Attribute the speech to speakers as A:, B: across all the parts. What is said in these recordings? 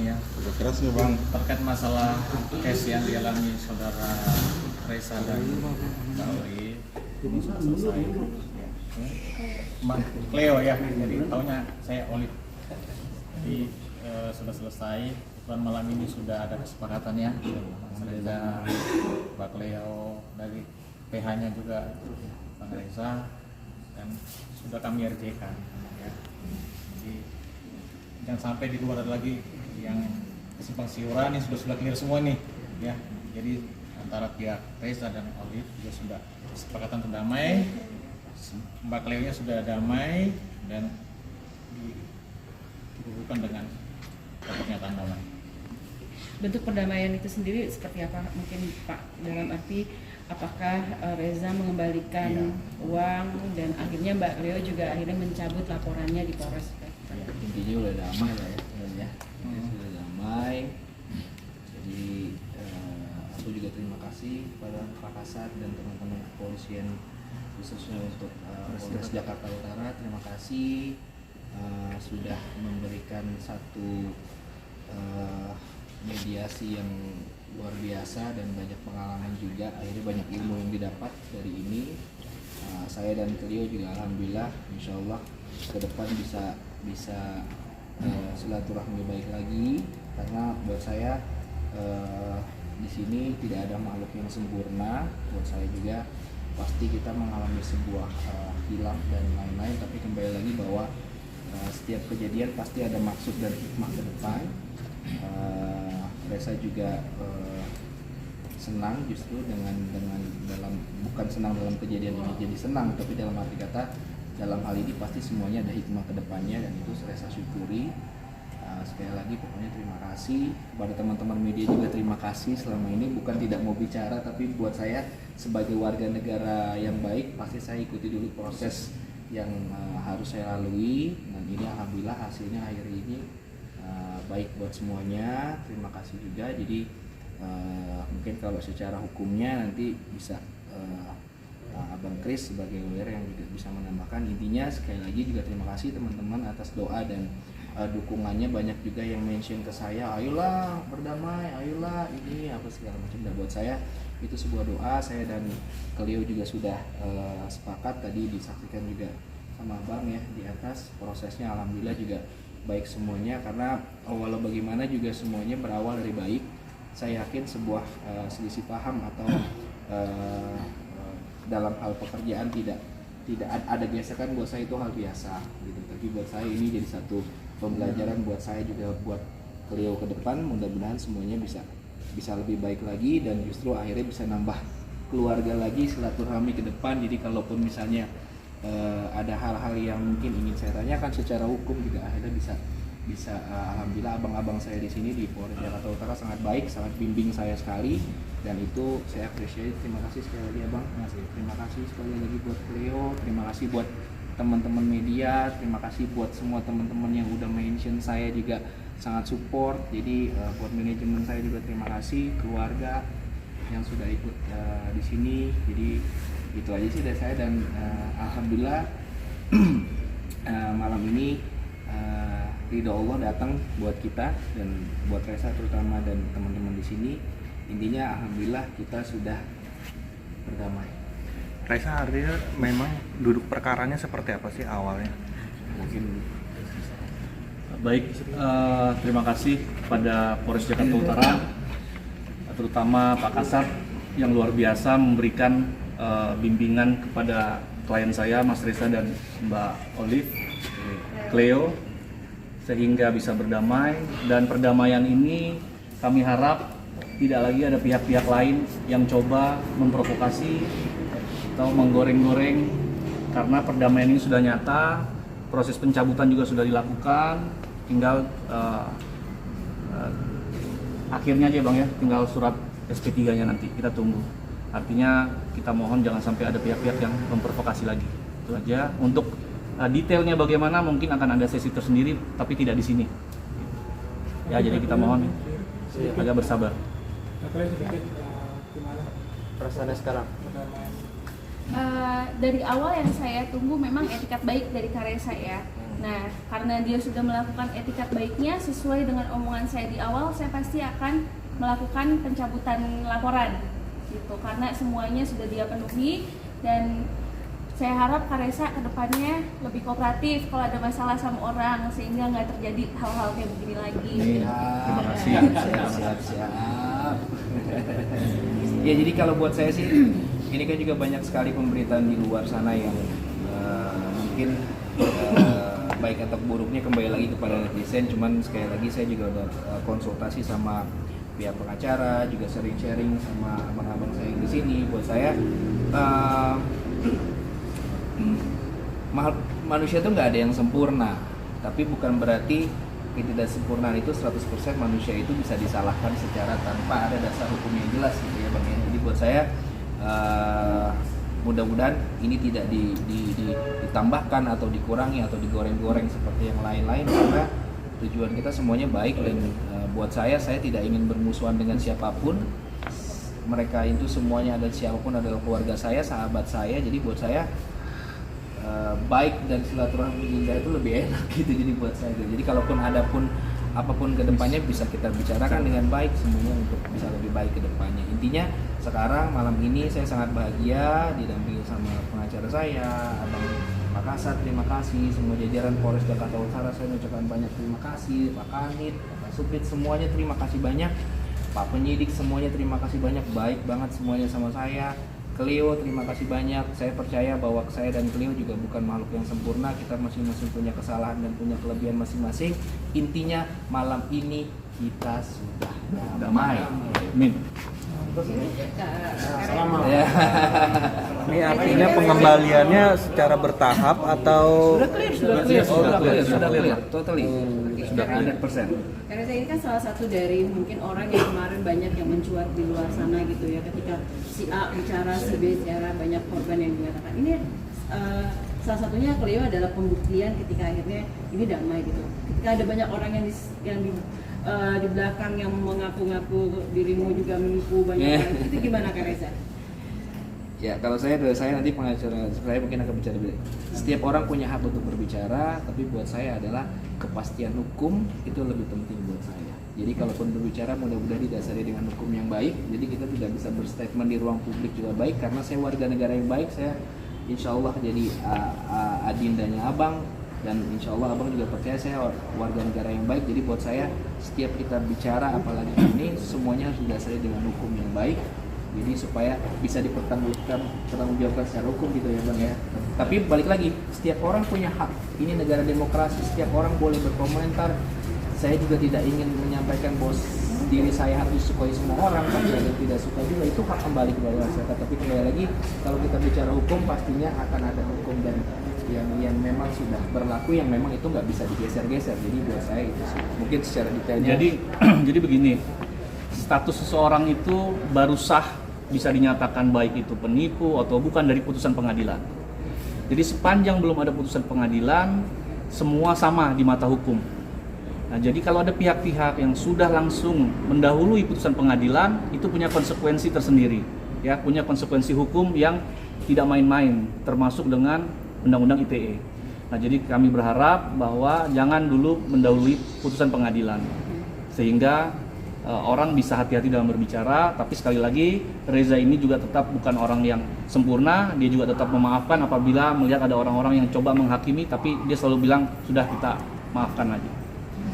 A: ini ya.
B: Udah keras ya Bang.
A: Terkait masalah case yang dialami saudara Reza dan Mbak Oli ini sudah selesai. Ya. Mbak Cleo ya, jadi taunya saya Oli. Jadi sudah selesai. Dan malam ini sudah ada kesepakatan ya. Mas Reza, Mbak Cleo, dari PH-nya juga Bang Reza, dan sudah kami RJ-kan ya. Jadi jangan sampai di luar ada lagi yang simpang siuran, ini sudah clear semua nih ya. Jadi antara pihak Reza dan Olive juga sudah kesepakatan untuk damai, Mbak Cleo-nya sudah damai dan dihubungkan dengan pernyataan damai.
C: Bentuk perdamaian itu sendiri seperti apa mungkin Pak, dalam arti apakah Reza mengembalikan uang dan akhirnya Mbak Cleo juga akhirnya mencabut laporannya di Polres?
D: Intinya udah damai lah ya sebenarnya. Sudah damai. Jadi aku juga terima kasih kepada Pak Kasat dan teman-teman kepolisian, khususnya untuk Polres Jakarta Utara. Terima kasih sudah memberikan satu mediasi yang luar biasa dan banyak pengalaman juga. Akhirnya banyak ilmu yang didapat dari ini. Saya dan Cleo juga alhamdulillah insya Allah ke depan bisa silaturahmi baik lagi, karena buat saya di sini tidak ada makhluk yang sempurna. Buat saya juga pasti kita mengalami sebuah hilaf dan lain-lain, tapi kembali lagi bahwa setiap kejadian pasti ada maksud dan hikmah ke depan. Reza juga senang justru dengan dalam, bukan senang dalam kejadian ini jadi senang, tapi dalam arti kata dalam hal ini pasti semuanya ada hikmah ke depannya, dan itu Reza syukuri. Sekali lagi pokoknya terima kasih kepada teman-teman media juga, terima kasih selama ini, bukan tidak mau bicara, tapi buat saya sebagai warga negara yang baik pasti saya ikuti dulu proses yang harus saya lalui, dan ini alhamdulillah hasilnya akhir ini baik buat semuanya. Terima kasih juga. Jadi mungkin kalau secara hukumnya nanti bisa Abang Kris sebagai lawyer yang juga bisa menambahkan. Intinya sekali lagi juga terima kasih teman-teman atas doa dan dukungannya. Banyak juga yang mention ke saya, ayolah berdamai, ayolah ini apa segala macam. Dan buat saya itu sebuah doa. Saya dan Cleo juga sudah sepakat, tadi disaksikan juga sama Abang ya di atas. Prosesnya alhamdulillah juga baik semuanya, karena walau bagaimana juga semuanya berawal dari baik. Saya yakin sebuah selisih paham atau dalam hal pekerjaan tidak ada gesekan, buat saya itu hal biasa gitu. Tapi buat saya ini jadi satu pembelajaran buat saya juga, buat Cleo ke depan. Mudah-mudahan semuanya bisa lebih baik lagi, dan justru akhirnya bisa nambah keluarga lagi, silaturahmi ke depan. Jadi kalaupun misalnya ada hal-hal yang mungkin ingin saya tanyakan secara hukum juga akhirnya bisa alhamdulillah abang-abang saya di sini di Polres Jakarta Utara sangat baik, sangat bimbing saya sekali, dan itu saya appreciate. Terima kasih sekali lagi Abang. Terima kasih sekali lagi buat Cleo, terima kasih buat teman-teman media, terima kasih buat semua teman-teman yang udah mention saya juga sangat support. Jadi buat manajemen saya juga terima kasih, keluarga yang sudah ikut di sini. Jadi itu aja sih dari saya, dan alhamdulillah malam ini ridho Allah datang buat kita dan buat Reza terutama dan teman-teman di sini. Intinya alhamdulillah kita sudah berdamai.
E: Reza, artinya memang duduk perkaranya seperti apa sih awalnya?
D: Mungkin
A: Baik, terima kasih kepada Polres Jakarta Utara, terutama Pak Kasat yang luar biasa memberikan bimbingan kepada klien saya Mas Reza dan Mbak Olive, Cleo, sehingga bisa berdamai. Dan perdamaian ini kami harap tidak lagi ada pihak-pihak lain yang coba memprovokasi atau menggoreng-goreng, karena perdamaian ini sudah nyata, proses pencabutan juga sudah dilakukan, tinggal akhirnya aja Bang ya, tinggal surat SP3-nya nanti kita tunggu. Artinya kita mohon jangan sampai ada pihak-pihak yang memprovokasi lagi. Itu aja. Untuk detailnya bagaimana mungkin akan ada sesi tersendiri, tapi tidak di sini. Ya, jadi kita mohon agak bersabar.
D: perasaannya sekarang.
F: Dari awal yang saya tunggu memang etikat baik dari karya saya.
B: Nah, karena dia sudah melakukan etikat baiknya sesuai dengan omongan saya di awal, saya pasti akan melakukan pencabutan laporan gitu, karena semuanya sudah dia penuhi. Dan saya harap Kak Reza kedepannya lebih kooperatif kalau ada masalah sama orang, sehingga nggak terjadi hal-hal kayak begini lagi.
A: Terima kasih.
D: Siap. Ya, jadi kalau buat saya sih, ini kan juga banyak sekali pemberitaan di luar sana yang mungkin baik atau buruknya kembali lagi kepada netizen. Cuman sekali lagi saya juga udah konsultasi sama pihak pengacara, juga sering sharing sama abang-abang saya di sini. Buat saya manusia itu nggak ada yang sempurna, tapi bukan berarti ketidaksempurnaan itu 100% manusia itu bisa disalahkan secara tanpa ada dasar hukum yang jelas gitu ya Bang. Jadi buat saya mudah-mudahan ini tidak ditambahkan atau dikurangi atau digoreng-goreng seperti yang lain-lain, karena tujuan kita semuanya baik. Dan buat saya tidak ingin bermusuhan dengan siapapun. Mereka itu semuanya adalah siapapun adalah keluarga saya, sahabat saya. Jadi buat saya baik dan silaturahmi indah itu lebih enak gitu. Jadi buat saya jadi kalaupun ada pun apapun kedepannya bisa kita bicarakan dengan baik semuanya untuk bisa lebih baik kedepannya. Intinya sekarang malam ini saya sangat bahagia didampingi sama pengacara saya, Abang Makassar, terima kasih, semua jajaran Polres Jakarta Utara saya ucapkan banyak terima kasih, Pak Kanit, Pak Supit, semuanya terima kasih banyak, Pak Penyidik semuanya terima kasih banyak, baik banget semuanya sama saya. Cleo terima kasih banyak. Saya percaya bahwa saya dan Cleo juga bukan makhluk yang sempurna. Kita masing-masing punya kesalahan dan punya kelebihan masing-masing. Intinya malam ini kita sudah damai.
A: Amin.
D: Ya.
E: Ini artinya pengembaliannya secara bertahap atau
D: Sudah clear, totally. Sudah 100%.
C: Karena saya ini kan salah satu dari mungkin orang yang kemarin banyak yang mencuat di luar sana gitu ya, ketika si A bicara, si B bicara, banyak korban yang dikatakan. Ini salah satunya Cleo adalah pembuktian ketika akhirnya ini damai gitu. Ketika ada banyak orang yang di belakang yang mengaku-ngaku dirimu juga menipu banyak orang, itu gimana Kak Reza?
D: Ya, kalau saya nanti pengacara saya mungkin akan bicara. Setiap orang punya hak untuk berbicara, tapi buat saya adalah kepastian hukum itu lebih penting buat saya. Jadi kalaupun berbicara mudah-mudahan didasari dengan hukum yang baik. Jadi kita tidak bisa berstatement di ruang publik juga baik, karena saya warga negara yang baik. Saya insya Allah jadi adindanya abang, dan insya Allah abang juga percaya saya warga negara yang baik. Jadi buat saya setiap kita bicara apalagi ini semuanya harus didasari dengan hukum yang baik. Jadi supaya bisa dipertanggungjawabkan secara hukum gitu ya Bang ya. Tapi balik lagi, setiap orang punya hak. Ini negara demokrasi, setiap orang boleh berkomentar. Saya juga tidak ingin menyampaikan bahwa diri saya harus disukai semua orang, tapi ada yang tidak suka juga, itu hak kembali kepada masyarakat. Tapi kembali lagi, kalau kita bicara hukum pastinya akan ada hukum dan yang memang sudah berlaku, yang memang itu nggak bisa digeser-geser. Jadi buat saya itu sih. Mungkin secara detailnya.
A: Jadi begini, status seseorang itu baru sah bisa dinyatakan baik itu penipu atau bukan dari putusan pengadilan. Jadi sepanjang belum ada putusan pengadilan, semua sama di mata hukum. Nah, jadi kalau ada pihak-pihak yang sudah langsung mendahului putusan pengadilan, itu punya konsekuensi tersendiri, ya, punya konsekuensi hukum yang tidak main-main, termasuk dengan Undang-Undang ITE. Nah, jadi kami berharap bahwa jangan dulu mendahului putusan pengadilan, sehingga orang bisa hati-hati dalam berbicara. Tapi sekali lagi, Reza ini juga tetap bukan orang yang sempurna. Dia juga tetap memaafkan apabila melihat ada orang-orang yang coba menghakimi, tapi dia selalu bilang sudah, kita maafkan aja.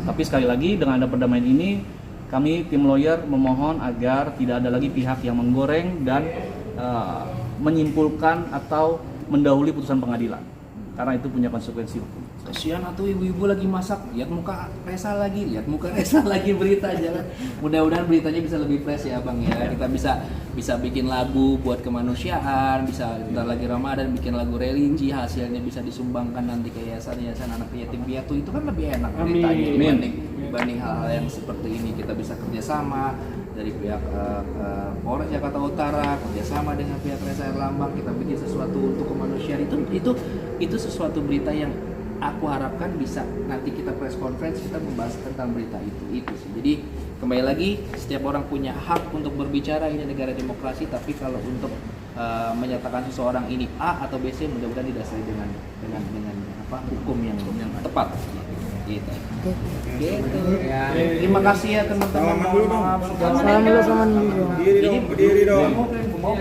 A: Tapi sekali lagi, dengan ada perdamaian ini, kami tim lawyer memohon agar tidak ada lagi pihak yang menggoreng dan menyimpulkan atau mendahului putusan pengadilan, karena itu punya konsekuensi hukum.
D: Kasihan atau ibu-ibu lagi masak, lihat muka Reza lagi berita, jangan. Mudah-mudahan beritanya bisa lebih fresh ya Bang ya. Kita bisa bikin lagu buat kemanusiaan, bisa bentar lagi Ramadan bikin lagu religi, hasilnya bisa disumbangkan nanti ke yayasan anak yatim piatu. Itu kan lebih enak beritanya dibanding hal-hal yang seperti ini. Kita bisa kerjasama dari pihak Polres Jakarta Utara, kerjasama dengan pihak Reza Erlambang, kita bikin sesuatu untuk kemanusiaan. Itu sesuatu berita yang aku harapkan bisa nanti kita press conference, kita membahas tentang berita itu sih. Jadi kembali lagi, setiap orang punya hak untuk berbicara, ini negara demokrasi. Tapi kalau untuk menyatakan seseorang ini A atau B, C, mudah-mudahan didasari dengan apa hukum yang tepat. Gitu. Gitu. Ya. Terima kasih ya teman-teman. Maaf sudah.
F: Salam dulu sama dulu.
D: Ini berdiri dong. Mau